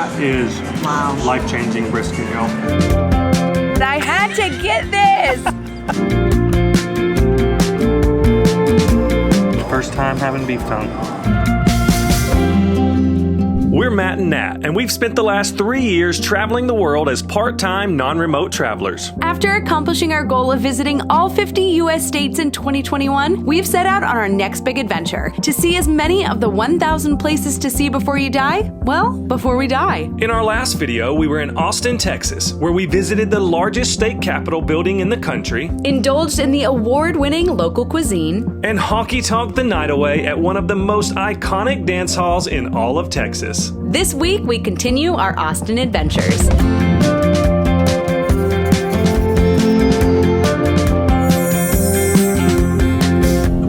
That is life-changing brisket, y'all. I had to get this! First time having beef tongue. We're Matt and Nat, and we've spent the last 3 years traveling the world as part-time, non-remote travelers. After accomplishing our goal of visiting all 50 U.S. states in 2021, we've set out on our next big adventure to see as many of the 1,000 places to see before you die, well, before we die. In our last video, we were in Austin, Texas, where we visited the largest state capitol building in the country, indulged in the award-winning local cuisine, and honky-tonked the night away at one of the most iconic dance halls in all of Texas. This week, we continue our Austin adventures.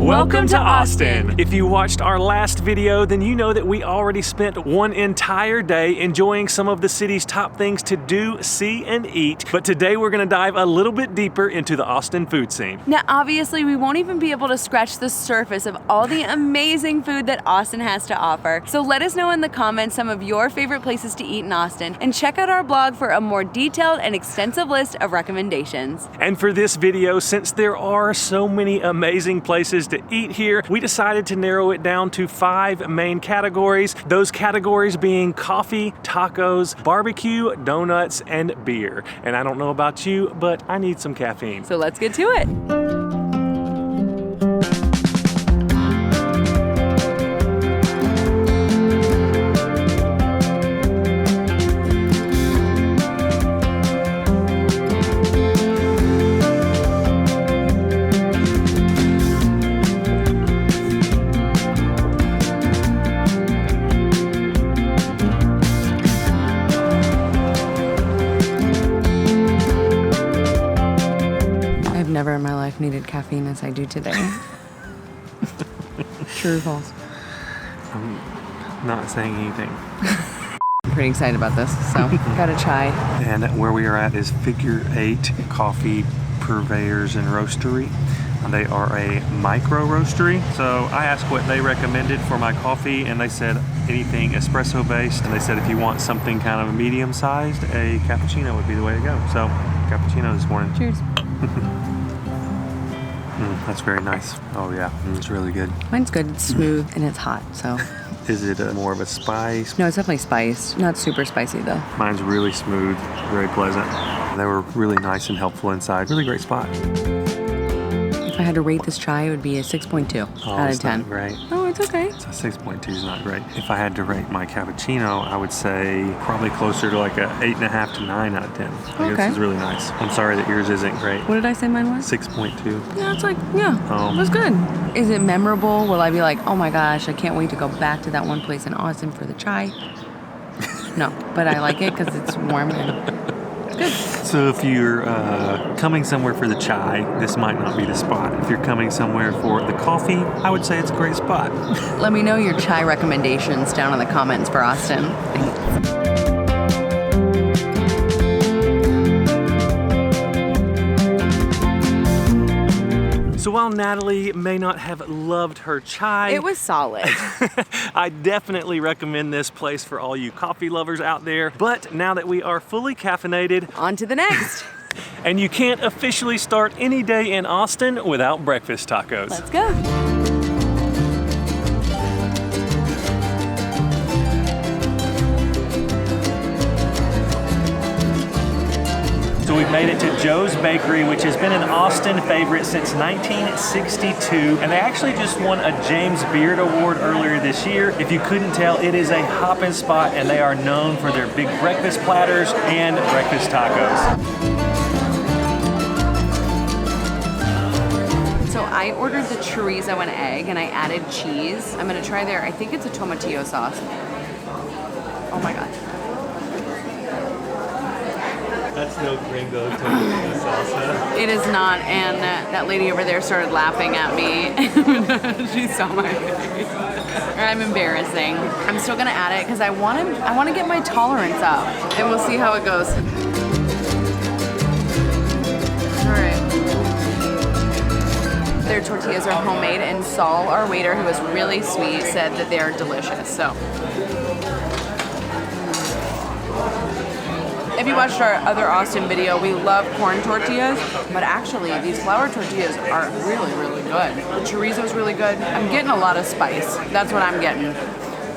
Welcome to Austin. If you watched our last video, then you know that we already spent one entire day enjoying some of the city's top things to do, see, and eat. But today we're gonna dive a little bit deeper into the Austin food scene. Now, obviously, we won't even be able to scratch the surface of all the amazing food that Austin has to offer. So let us know in the comments some of your favorite places to eat in Austin, and check out our blog for a more detailed and extensive list of recommendations. And for this video, since there are so many amazing places to eat here, we decided to narrow it down to 5 main categories. Those categories being coffee, tacos, barbecue, donuts, and beer. And I don't know about you, but I need some caffeine. So let's get to it. Never in my life needed caffeine as I do today. True or false? I'm not saying anything. I'm pretty excited about this, so got a chai. And where we are at is Figure 8 Coffee, Purveyors, and Roastery. They are a micro roastery. So I asked what they recommended for my coffee, and they said anything espresso based. And they said if you want something kind of medium sized, a cappuccino would be the way to go. So cappuccino this morning. Cheers. That's very nice. Oh yeah, it's really good. Mine's good, it's smooth, and it's hot, so. Is it more of a spice? No, it's definitely spiced. Not super spicy though. Mine's really smooth, very pleasant. They were really nice and helpful inside. Really great spot. If I had to rate this chai, it would be a 6.2 out of 10. Not great. Oh, it's okay. So 6.2 is not great. If I had to rate my cappuccino, I would say probably closer to like a 8.5 to 9 out of 10. Okay. This is really nice. I'm sorry that yours isn't great. What did I say mine was? 6.2. Yeah, it's like, yeah, it was good. Is it memorable? Will I be like, oh my gosh, I can't wait to go back to that one place in Austin for the chai? No, but I like it because it's warm and good. So if you're coming somewhere for the chai, this might not be the spot. If you're coming somewhere for the coffee, I would say it's a great spot. Let me know your chai recommendations down in the comments for Austin. So while Natalie may not have loved her chai, It was solid. I definitely recommend this place for all you coffee lovers out there. But now that we are fully caffeinated, On to the next. and you can't officially start any day in Austin without breakfast tacos. Let's go. So we've made it to Joe's Bakery, which has been an Austin favorite since 1962. And they actually just won a James Beard Award earlier this year. If you couldn't tell, it is a hopping spot, and they are known for their big breakfast platters and breakfast tacos. So I ordered the chorizo and egg, and I added cheese. I'm gonna try their, I think it's a tomatillo sauce. Oh my God. That's no gringo tomatillo salsa. It is not, and that lady over there started laughing at me. She saw my face. I'm embarrassing. I'm still gonna add it because I want to get my tolerance up, and we'll see how it goes. All right. Their tortillas are homemade, and Saul, our waiter, who was really sweet, said that they are delicious. So. If you watched our other Austin video, we love corn tortillas, but actually these flour tortillas are really, really good. The chorizo's really good. I'm getting a lot of spice. That's what I'm getting.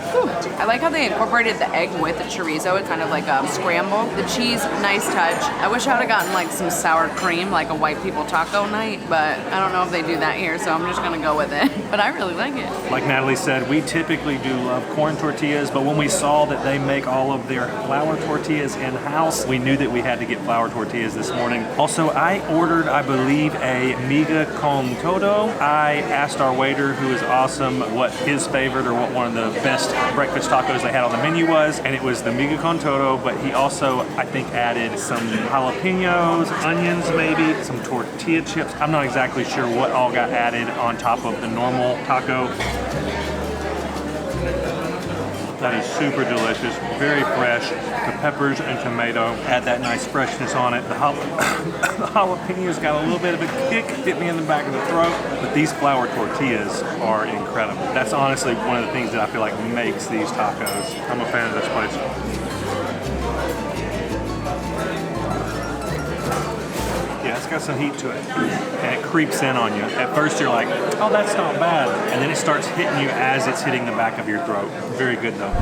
Whew. I like how they incorporated the egg with the chorizo. It's kind of like a scramble. The cheese, nice touch. I wish I would have gotten like some sour cream, like a white people taco night, but I don't know if they do that here, so I'm just gonna go with it. But I really like it. Like Natalie said, we typically do love corn tortillas, but when we saw that they make all of their flour tortillas in-house, we knew that we had to get flour tortillas this morning. Also, I ordered, I believe, a miga con todo. I asked our waiter, who is awesome, what his favorite or what one of the best breakfast tacos they had on the menu was, and it was the miga con todo, but he also, I think, added some jalapenos, onions maybe, some tortilla chips. I'm not exactly sure what all got added on top of the normal taco. That is super delicious, very fresh. The peppers and tomato add that nice freshness on it. The jalapenos got a little bit of a kick, hit me in the back of the throat. But these flour tortillas are incredible. That's honestly one of the things that I feel like makes these tacos. I'm a fan of this place. Yeah, it's got some heat to it, and it creeps in on you. At first you're like, oh, that's not bad, and then it starts hitting you as it's hitting the back of your throat. Very good though.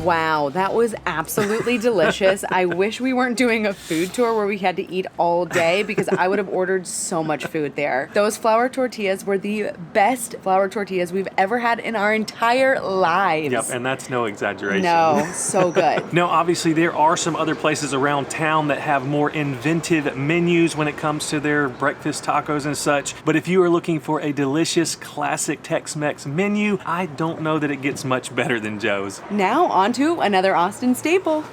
Wow, that was absolutely delicious. I wish we weren't doing a food tour where we had to eat all day because I would have ordered so much food there. Those flour tortillas were the best flour tortillas we've ever had in our entire lives. Yep, and that's no exaggeration. No, so good. Now, obviously, there are some other places around town that have more inventive menus when it comes to their breakfast tacos and such. But if you are looking for a delicious, classic Tex-Mex menu, I don't know that it gets much better than Joe's. Now, on to another Austin staple.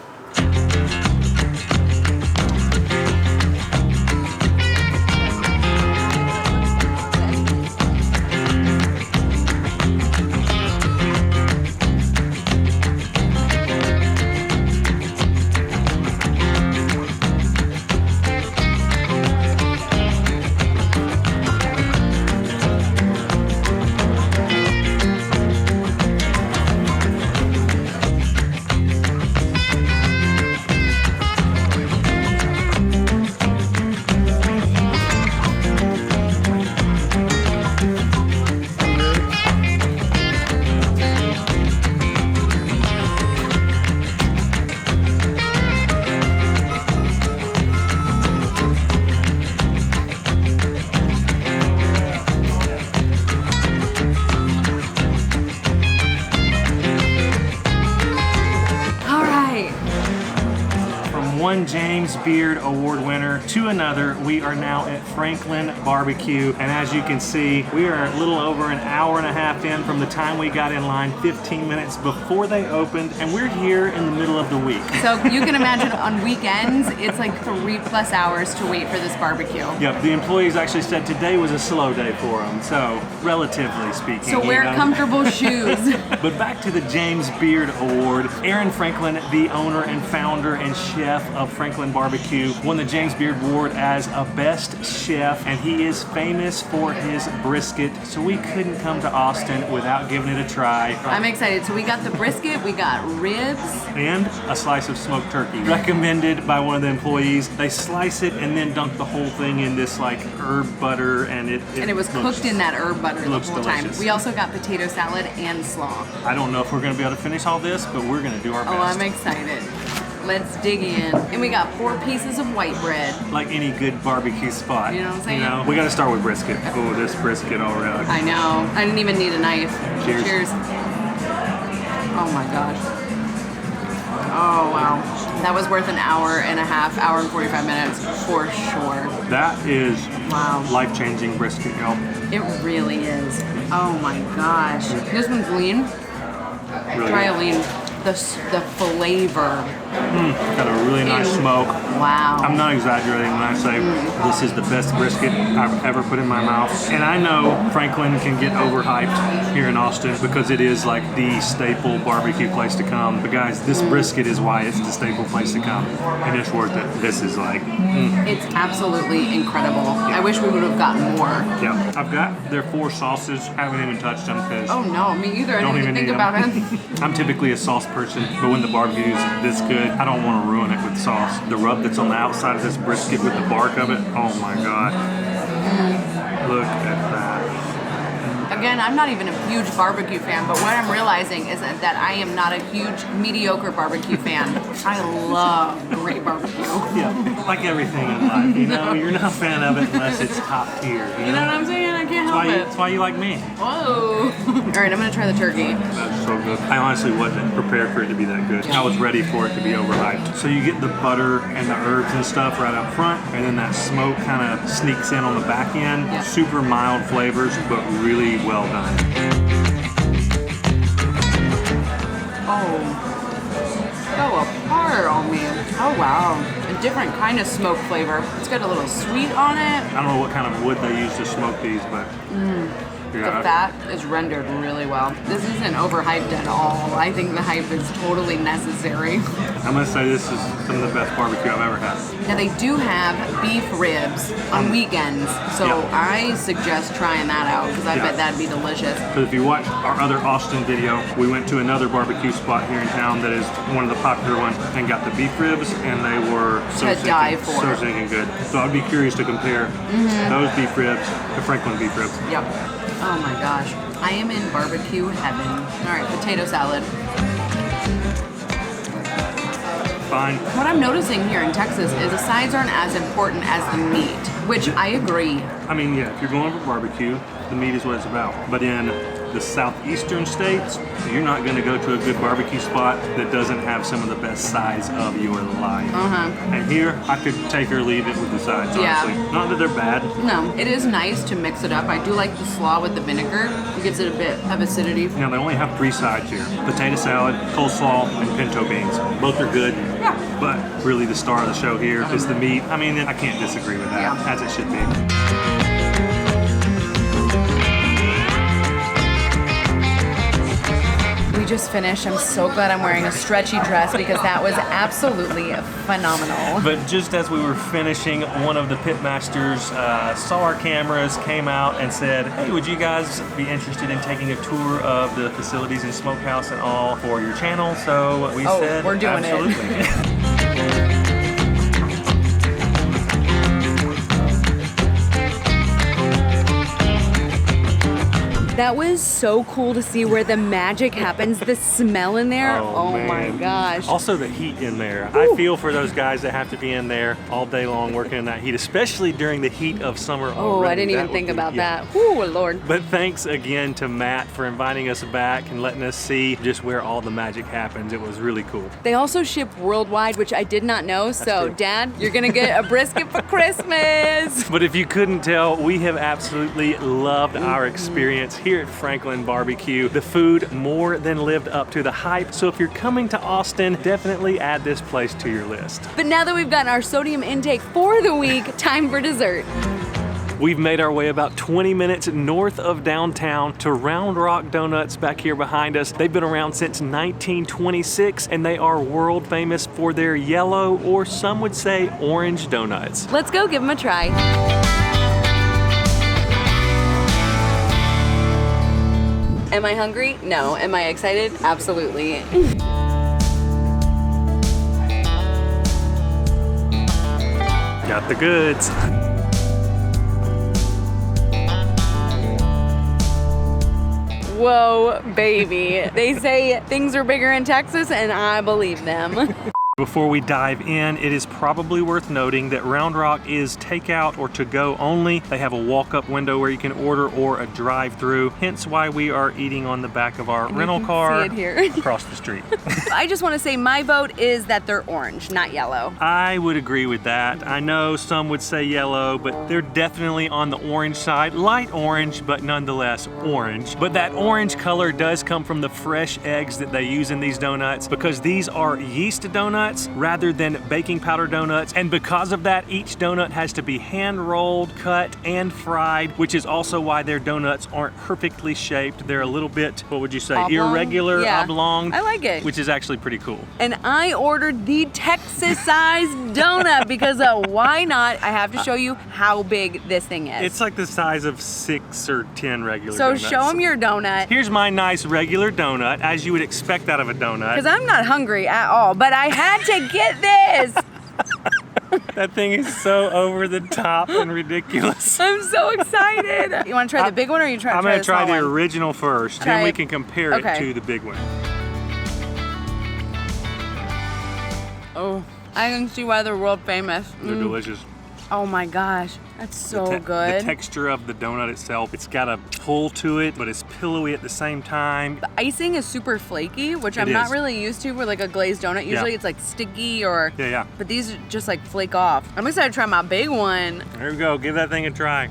One James Beard Award winner to another, we are now at Franklin Barbecue, and as you can see, we are a little over an hour and a half in from the time we got in line, 15 minutes before they opened, and we're here in the middle of the week. So you can imagine on weekends, it's like 3+ hours to wait for this barbecue. Yep, the employees actually said today was a slow day for them, so relatively speaking. So wear comfortable shoes. But back to the James Beard Award. Aaron Franklin, the owner and founder and chef of Franklin Barbecue, won the James Beard Award as a best chef, and he is famous for his brisket, so we couldn't come to Austin without giving it a try. I'm excited. So we got the brisket, we got ribs, and a slice of smoked turkey. Recommended by one of the employees. They slice it and then dunk the whole thing in this like herb butter, and it was cooked in that herb butter the whole time. We also got potato salad and slaw. I don't know if we're going to be able to finish all this, but we're going to do our best. Oh, I'm excited. Let's dig in. And we got 4 pieces of white bread. Like any good barbecue spot. You know what I'm saying? You know, we got to start with brisket. Oh, this brisket already. I know. I didn't even need a knife. Cheers. Cheers. Oh my gosh. Oh wow. That was worth an hour and a half, hour and 45 minutes for sure. That is wow. Life-changing brisket, y'all. It really is. Oh my gosh. This one's lean. Really Try good. a lean. The flavor. Got a really nice smoke. Wow. I'm not exaggerating when I say this is the best brisket I've ever put in my mouth. And I know Franklin can get overhyped here in Austin because it is like the staple barbecue place to come. But guys, this brisket is why it's the staple place to come. And it's worth it. This is like... It's absolutely incredible. Yeah. I wish we would have gotten more. Yeah. I've got their 4 sauces. Haven't even touched them because... Oh no, me either. I didn't even think about it. I'm typically a sauce person, but when the barbecue is this good, I don't want to ruin it with sauce. The rub that's on the outside of this brisket with the bark of it, oh my God. Look at that. Again, I'm not even a huge barbecue fan, but what I'm realizing is that I am not a huge mediocre barbecue fan. I love great barbecue. Yeah, like everything in life, you know, you're not a fan of it unless it's top tier. You know what I'm saying? I can't help it. That's why you like me. Whoa. All right, I'm gonna try the turkey. That's so good. I honestly wasn't prepared for it to be that good. I was ready for it to be overhyped. So you get the butter and the herbs and stuff right up front, and then that smoke kind of sneaks in on the back end. Yeah. Super mild flavors, but really well done. Oh, so apart on me. Oh wow, a different kind of smoke flavor. It's got a little sweet on it. I don't know what kind of wood they use to smoke these, but The fat is rendered really well. This isn't overhyped at all. I think the hype is totally necessary. I'm gonna say this is some of the best barbecue I've ever had. Now they do have beef ribs on weekends, so Yeah. I suggest trying that out because I bet that'd be delicious. Because if you watch our other Austin video, we went to another barbecue spot here in town that is one of the popular ones and got the beef ribs, and they were so To die for. so stinking good. So I'd be curious to compare those beef ribs to Franklin beef ribs. Yep. Oh my gosh. I am in barbecue heaven. All right, potato salad. Fine. What I'm noticing here in Texas is the sides aren't as important as the meat, which I agree. I mean, yeah, if you're going for barbecue, the meat is what it's about. But in the southeastern states, you're not going to go to a good barbecue spot that doesn't have some of the best sides of your life. And here, I could take or leave it with the sides, Yeah. honestly. Not that they're bad. No, it is nice to mix it up. I do like the slaw with the vinegar. It gives it a bit of acidity. Now, they only have 3 sides here. Potato salad, coleslaw, and pinto beans. Both are good. Yeah. But really the star of the show here is the meat. I mean, I can't disagree with that, Yeah. as it should be. We just finished. I'm so glad I'm wearing a stretchy dress because that was absolutely phenomenal. But just as we were finishing, one of the pitmasters saw our cameras, came out and said, hey, would you guys be interested in taking a tour of the facilities and smokehouse and all for your channel? So we said, we're doing absolutely. it. That was so cool to see where the magic happens. The smell in there. Oh my man. gosh. Also the heat in there. I feel for those guys that have to be in there all day long working in that heat, especially during the heat of summer. Oh, already. I didn't even That think would be- about yeah. that. Ooh, Lord. But thanks again to Matt for inviting us back and letting us see just where all the magic happens. It was really cool. They also ship worldwide, which I did not know. So, true. Dad, you're gonna get a brisket for Christmas. But if you couldn't tell, we have absolutely loved our experience here at Franklin Barbecue. The food more than lived up to the hype. So if you're coming to Austin, definitely add this place to your list. But now that we've gotten our sodium intake for the week, time for dessert. We've made our way about 20 minutes north of downtown to Round Rock Donuts back here behind us. They've been around since 1926 and they are world famous for their yellow, or some would say orange donuts. Let's go give them a try. Am I hungry? No. Am I excited? Absolutely. Got the goods. Whoa, baby. They say things are bigger in Texas, and I believe them. Before we dive in, it is probably worth noting that Round Rock is takeout or to-go only. They have a walk-up window where you can order or a drive-through, hence why we are eating on the back of our rental car see it here. across the street. I just want to say my vote is that they're orange, not yellow. I would agree with that. I know some would say yellow, but they're definitely on the orange side. Light orange, but nonetheless orange. But that orange color does come from the fresh eggs that they use in these donuts, because these are yeast donuts. donuts rather than baking powder donuts. And because of that, each donut has to be hand rolled, cut, and fried, which is also why their donuts aren't perfectly shaped. They're a little bit, what would you say, oblong? Irregular, Yeah. oblong. I like it. Which is actually pretty cool. And I ordered the Texas-sized donut because why not? I have to show you how big this thing is. It's like the size of 6 or 10 regular So donuts. show them your donut. Here's my nice regular donut, as you would expect out of a donut. Because I'm not hungry at all, but I had to get this. That thing is so over the top and ridiculous. I'm so excited. You want to try the big one or you try I'm try gonna the try small the one? original first, Try then we it. can compare Okay. it to the big one. Oh, I can see why they're world famous. They're delicious. Oh my gosh, that's so The good. texture of the donut itself, it's got a pull to it, but it's pillowy at the same time. The icing is super flaky, which I'm It not is. really used to with like a glazed donut. Usually it's like sticky or, Yeah. but these just like flake off. I'm excited to try my big one. There we go, give that thing a try.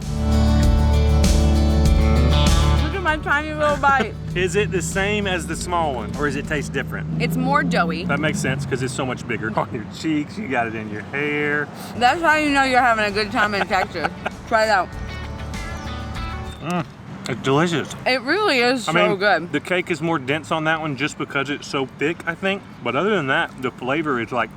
Look at my tiny little bite. Is it the same as the small one, or does it taste different? It's more doughy. That makes sense, because it's so much bigger. On your cheeks, you got it in your hair. That's how you know you're having a good time in Texas. Try it out. It's delicious. It really is so good. The cake is more dense on that one just because it's so thick, I think. But other than that, the flavor is like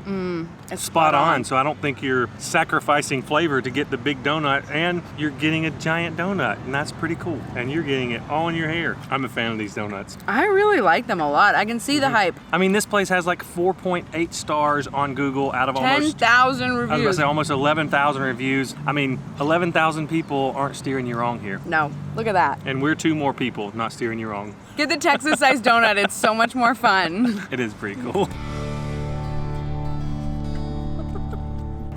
It's spot on. So I don't think you're sacrificing flavor to get the big donut, and you're getting a giant donut, and that's pretty cool. And you're getting it all in your hair. I'm a fan of these donuts. I really like them a lot. I can see the hype. I mean, this place has like 4.8 stars on Google out of almost 10,000 I was reviews. gonna say almost 11,000 reviews. I mean, 11,000 people aren't steering you wrong here. No, look at that. And we're 2 more people not steering you wrong. Get the Texas-sized donut. It's so much more fun. It is pretty cool.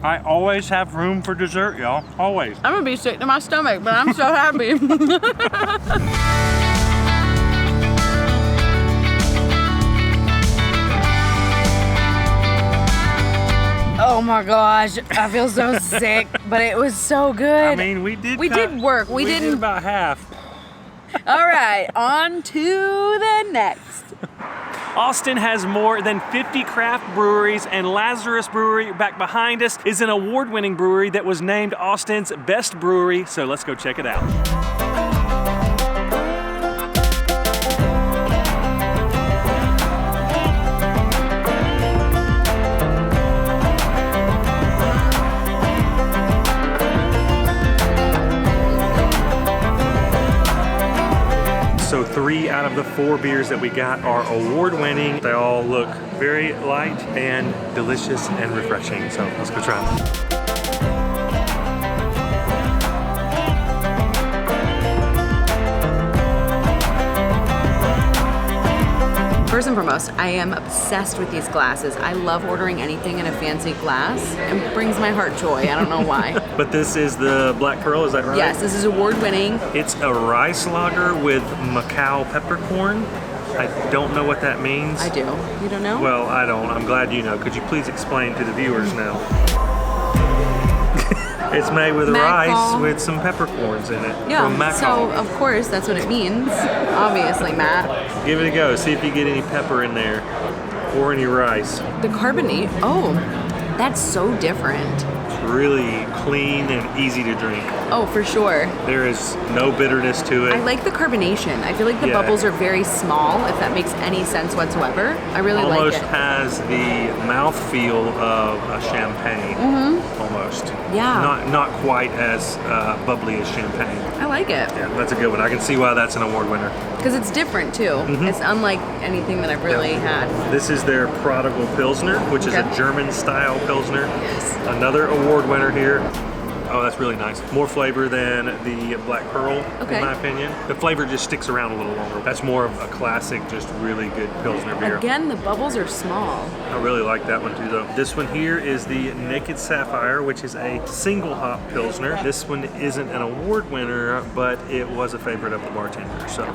I always have room for dessert, y'all. Always. I'm gonna be sick to my stomach, but I'm so happy. Oh my gosh, I feel so sick, but it was so good. I mean, we did work. We did didn't. about half. All right, on to the next. Austin has more than 50 craft breweries, and Lazarus Brewery back behind us is an award-winning brewery that was named Austin's best brewery, so let's go check it out. So 3 out of the 4 beers that we got are award-winning. They all look very light and delicious and refreshing. So let's go try them. First and foremost, I am obsessed with these glasses. I love ordering anything in a fancy glass. It brings my heart joy. I don't know why. But this is the Black Pearl, is that right? Yes, this is award-winning. It's a rice lager with Macau peppercorn. I don't know what that means. I do. You don't know? Well, I don't. I'm glad you know. Could you please explain to the viewers now? It's made with rice Macau. with some peppercorns in it. Yeah, From Macau. so of course that's what it means. Obviously, Matt. Give it a go. See if you get any pepper in there or any rice. The carbonate, oh, that's so different. Really clean and easy to drink. Oh, for sure. There is no bitterness to it. I like the carbonation. I feel like the Yeah. bubbles are very small, if that makes any sense whatsoever. I really Almost like it. has the mouthfeel of a champagne. Almost. Yeah. Not quite as bubbly as champagne. I like it. Yeah, that's a good one. I can see why that's an award winner. Because it's different too. It's unlike anything that I've really had. This is their Prodigal Pilsner, which is a Okay. German-style Pilsner. Yes. Another award winner here. Oh, that's really nice. More flavor than the Black Pearl, Okay. in my opinion. The flavor just sticks around a little longer. That's more of a classic, just really good Pilsner beer. Again, the bubbles are small. I really like that one too, though. This one here is the Naked Sapphire, which is a single hop Pilsner. This one isn't an award winner, but it was a favorite of the bartender, so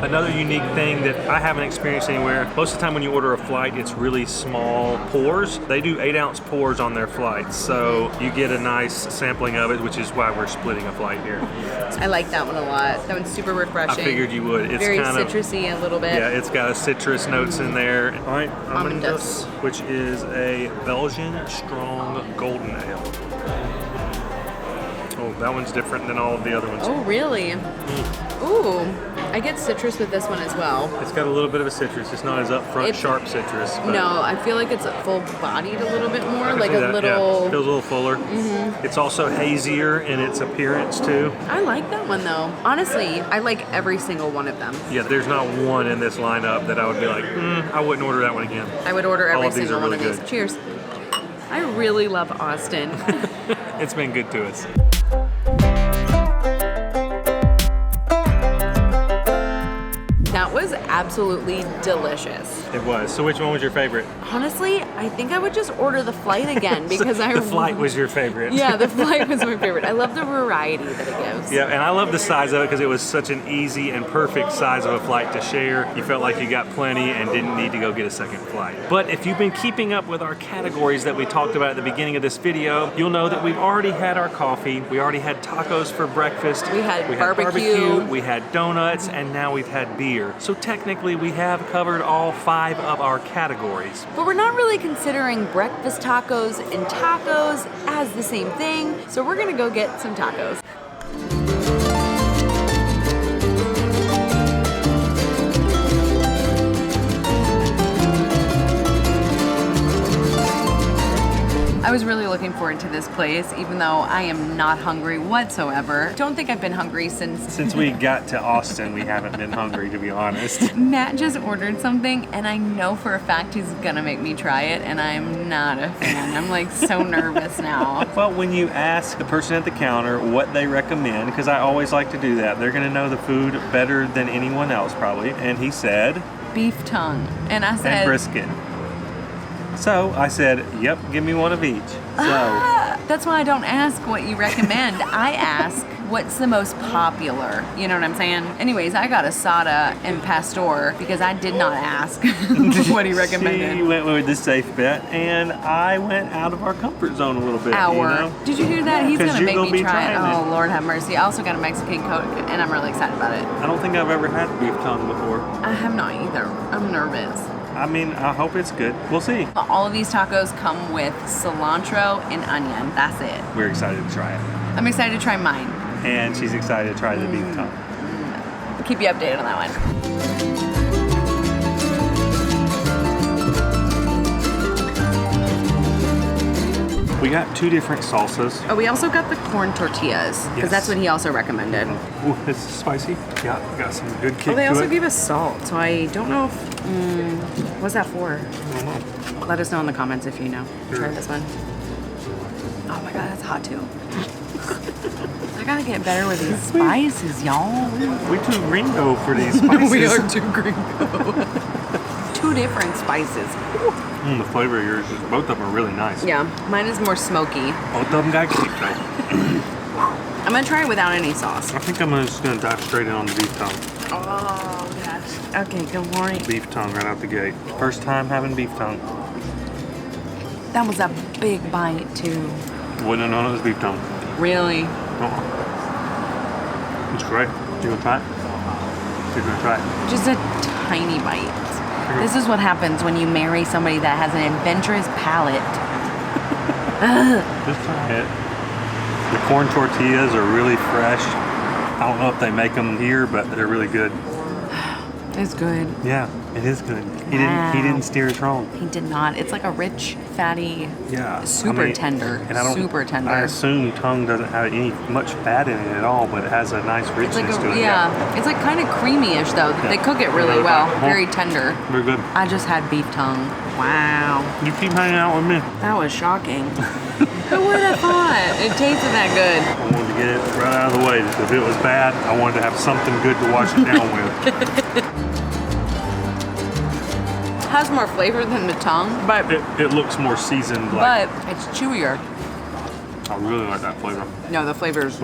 Another unique thing that I haven't experienced anywhere, most of the time when you order a flight, it's really small pours. They do 8-ounce pours on their flights, so you get a nice sampling of it, which is why we're splitting a flight here. I like that one a lot. That one's super refreshing. I figured you would. It's very kind of citrusy a little bit. Yeah, it's got a citrus notes in there. All right, Amandus, which is a Belgian strong golden ale. Oh, that one's different than all of the other ones. Oh, really? Ooh, I get citrus with this one as well. It's got a little bit of a citrus. It's not as upfront, sharp citrus. But no, I feel like it's full-bodied a little bit more, like a little... Yeah. Feels a little fuller. It's also hazier in its appearance, too. I like that one, though. Honestly, I like every single one of them. Yeah, there's not one in this lineup that I would be like, I wouldn't order that one again. I would order every single one really of these. Cheers. I really love Austin. It's been good to us. That was absolutely delicious. It was. So which one was your favorite? Honestly, I think I would just order the flight again because The flight was your favorite. Yeah, the flight was my favorite. I love the variety that it gives. Yeah, and I love the size of it because it was such an easy and perfect size of a flight to share. You felt like you got plenty and didn't need to go get a second flight. But if you've been keeping up with our categories that we talked about at the beginning of this video, you'll know that we've already had our coffee. We already had tacos for breakfast. We had barbecue. We had donuts, and now we've had beer. So technically, we have covered all 5 of our categories. But we're not really considering breakfast tacos and tacos as the same thing, so we're gonna go get some tacos. I was really looking forward to this place, even though I am not hungry whatsoever. Don't think I've been hungry since we got to Austin, we haven't been hungry, to be honest. Matt just ordered something, and I know for a fact he's gonna make me try it, and I'm not a fan. I'm like so nervous now. Well, when you ask the person at the counter what they recommend, because I always like to do that, they're gonna know the food better than anyone else probably, and he said... beef tongue. And I said... and brisket. So I said, yep, give me one of each. So that's why I don't ask what you recommend. I ask what's the most popular. You know what I'm saying? Anyways, I got asada and pastor because I did not ask what he recommended. She went with the safe bet, and I went out of our comfort zone a little bit. You know? Did you hear that? He's gonna make me try it. it. Oh, Lord have mercy. I also got a Mexican Coke, and I'm really excited about it. I don't think I've ever had beef tongue before. I have not either. I'm nervous. I mean, I hope it's good. We'll see. All of these tacos come with cilantro and onion. That's it. We're excited to try it. I'm excited to try mine. And she's excited to try the beef tongue. I'll keep you updated on that one. We got 2 different salsas. Oh, we also got the corn tortillas, because that's what he also recommended. Ooh, it's spicy. Yeah, got some good kick to it. Oh, they also gave us salt, so I don't know if... what's that for? I don't know. Let us know in the comments if you know. Sure. Try this one. Oh my god, that's hot too. I gotta get better with these spices, y'all. We too gringo for these spices. We are too gringo. 2 different spices. The flavor of yours, both of them are really nice. Yeah, mine is more smoky. Both of them got kick though. I'm gonna try it without any sauce. I think I'm just gonna dive straight in on the beef tongue. Oh, gosh. Okay, good morning. Beef tongue right out the gate. First time having beef tongue. That was a big bite too. Wouldn't have known it was beef tongue. Really? It's great. You gonna try it? You're gonna try it? Just a tiny bite. This is what happens when you marry somebody that has an adventurous palate. Just try it. The corn tortillas are really fresh. I don't know if they make them here, but they're really good. It's good. Yeah, it is good. He didn't steer us wrong. He did not. It's like a rich, fatty, super tender. And super tender. I assume tongue doesn't have much fat in it at all, but it has a nice richness to it. Yeah, it's like kind of creamy-ish though. Yeah. They cook it really well. Very tender. Very good. I just had beef tongue. Wow. You keep hanging out with me. That was shocking. Who would have thought? It tasted that good. I wanted to get it right out of the way. If it was bad, I wanted to have something good to wash it down with. Has more flavor than the tongue, but it looks more seasoned. But it's chewier. I really like that flavor. No, the flavor's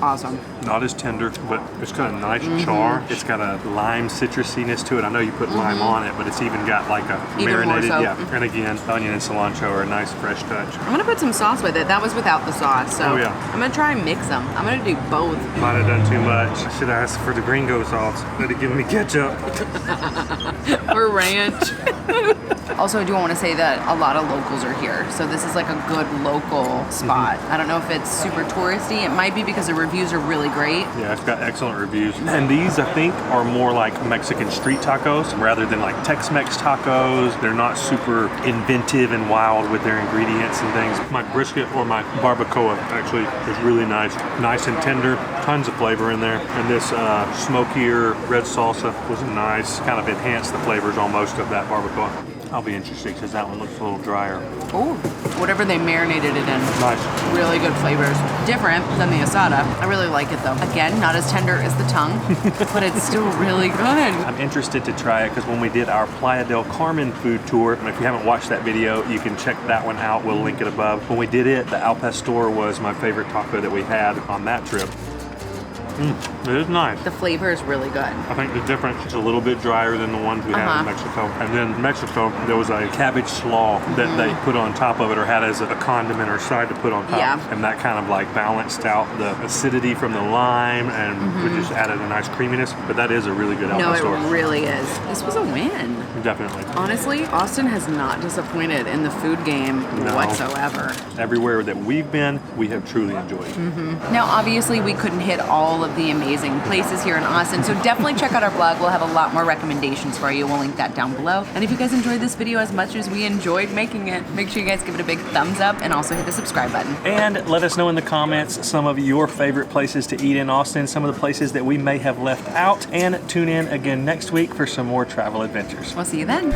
Awesome. Not as tender, but it's got a nice char. It's got a lime citrusiness to it. I know you put lime on it, but it's even got like a Even more marinated, so. yeah. And again, onion and cilantro are a nice fresh touch. I'm gonna put some sauce with it. That was without the sauce, so Oh, yeah. I'm gonna try and mix them. I'm gonna do both. Might have done too much. I should have asked for the gringo sauce. Could have given me ketchup. Or ranch. Also, I do want to say that a lot of locals are here, so this is like a good local spot. I don't know if it's super touristy. It might be because the reviews are really great. Yeah, it's got excellent reviews. And these, I think, are more like Mexican street tacos rather than like Tex-Mex tacos. They're not super inventive and wild with their ingredients and things. My brisket or my barbacoa actually is really nice. Nice and tender, tons of flavor in there. And this smokier red salsa was nice. Kind of enhanced the flavors almost of that barbacoa. I'll be interested because that one looks a little drier. Oh, whatever they marinated it in. Nice. Really good flavors. Different than the asada. I really like it though. Again, not as tender as the tongue, but it's still really good. I'm interested to try it because when we did our Playa del Carmen food tour, and if you haven't watched that video, you can check that one out. We'll link it above. When we did it, the al pastor was my favorite taco that we had on that trip. It is nice. The flavor is really good. I think the difference is a little bit drier than the ones we had in Mexico. And then in Mexico, there was a cabbage slaw that they put on top of it or had as a condiment or side to put on top. Yeah. And that kind of like balanced out the acidity from the lime and we just added a nice creaminess. But that is a really good al pastor. No, it really is. This was a win. Definitely. Honestly, Austin has not disappointed in the food game whatsoever. Everywhere that we've been, we have truly enjoyed. Now, obviously, we couldn't hit all of the amazing places here in Austin, so definitely check out our blog. We'll have a lot more recommendations for you. We'll link that down below. And if you guys enjoyed this video as much as we enjoyed making it, make sure you guys give it a big thumbs up and also hit the subscribe button. And let us know in the comments some of your favorite places to eat in Austin, some of the places that we may have left out, and tune in again next week for some more travel adventures. We'll see you then.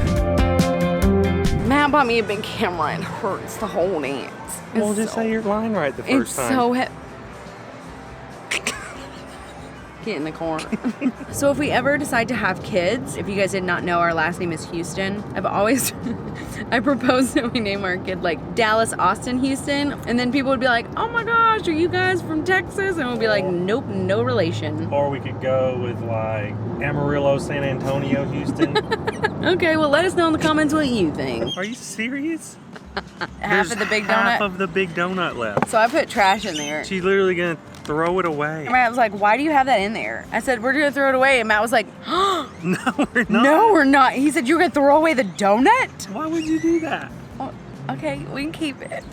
Matt bought me a big camera. It hurts to hold it. Well, just say your line right the first time. It's so heavy. Get in the car. So if we ever decide to have kids, if you guys did not know, our last name is Houston. I proposed that we name our kid like Dallas, Austin, Houston. And then people would be like, oh my gosh, are you guys from Texas? And we'll be like, nope, no relation. Or we could go with like Amarillo, San Antonio, Houston. Okay, well let us know in the comments what you think. Are you serious? Half of the big donut? Half of the big donut left. So I put trash in there. She's literally gonna throw it away. And Matt was like, why do you have that in there? I said, we're gonna throw it away. And Matt was like, No, we're not. no, we're not. He said, you're gonna throw away the donut? Why would you do that? Oh, okay, we can keep it.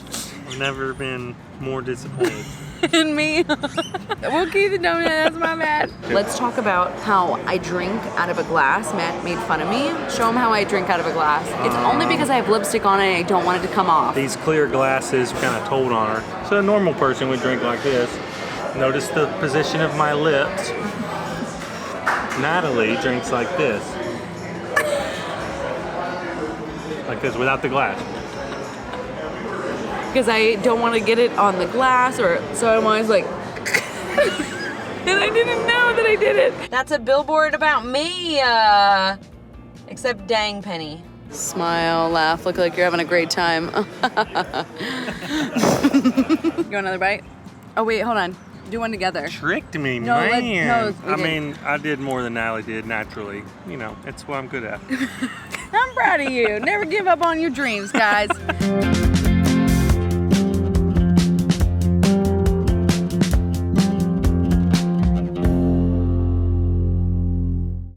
I've never been more disappointed. And me. We'll keep the donut, that's my bad. Let's talk about how I drink out of a glass. Matt made fun of me. Show him how I drink out of a glass. It's only because I have lipstick on it and I don't want it to come off. These clear glasses kind of told on her. So a normal person would drink like this. Notice the position of my lips. Natalie drinks like this. Like this, without the glass. Because I don't want to get it on the glass, or so I'm always like, and I didn't know that I did it. That's a billboard about me, except dang Penny. Smile, laugh, look like you're having a great time. You want another bite? Oh wait, hold on. Do one together. Tricked me, No, man. we didn't. I did more than Natalie did naturally. You know, it's what I'm good at. I'm proud of you. Never give up on your dreams, guys.